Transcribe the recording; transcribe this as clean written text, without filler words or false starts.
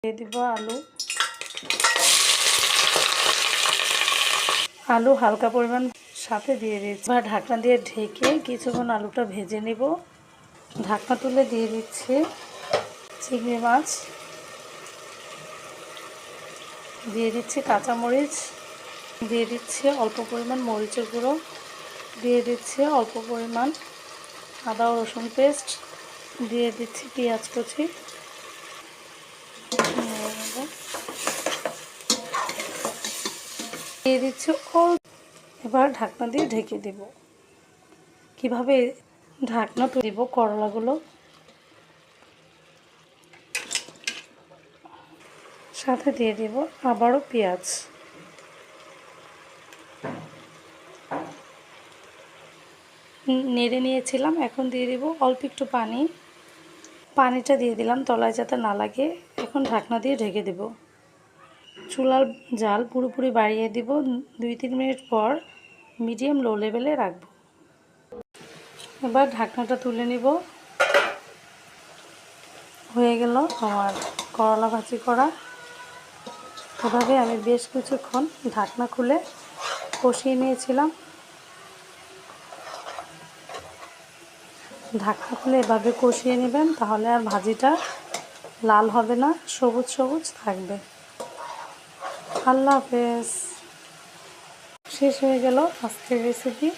দিয়ে দিব আলু হালকা পরিমাণ সাথে দিয়ে দিচ্ছি। এবার ঢাকনা দিয়ে ঢেকে কিছুক্ষণ আলুটা ভেজে নেব। ঢাকনা তুলে দিয়ে দিচ্ছি চিংড়ি মাছ, দিয়ে দিচ্ছি কাঁচামরিচ, দিয়ে দিচ্ছি অল্প পরিমাণ মরিচের গুঁড়ো, দিয়ে দিচ্ছি অল্প পরিমাণ আদা ও রসুন পেস্ট, দিয়ে দিচ্ছি পেঁয়াজ কুচি, দিয়ে দিচ্ছি এবার ঢাকনা দিয়ে ঢেকে দেব। কিভাবে ঢাকনা তুলে দিব করলাগুলো, সাথে দিয়ে দেব আবারও পেঁয়াজ, নেড়ে নিয়েছিলাম। এখন দিয়ে দেব অল্প একটু পানিটা দিয়ে দিলাম তলায় যাতে না লাগে। এখন ঢাকনা দিয়ে ঢেকে দেব। চুলার জাল পুরোপুরি বাড়িয়ে দিব। 2-3 মিনিট পর মিডিয়াম লো লেভেলে রাখব। এবার ঢাকনাটা তুলে নিব। হয়ে গেল আমার করলা ভাজি করা। এভাবে আমি বেশ কিছুক্ষণ ঢাকনা খুলে কষিয়ে নিয়েছিলাম। ঢাকনা খুলে এভাবে কষিয়ে নেবেন, তাহলে আর ভাজিটা লাল হবে না, সবুজ সবুজ থাকবে। আল্লাহ হাফেজ। শেষ হয়ে গেল আজকের রেসিপি।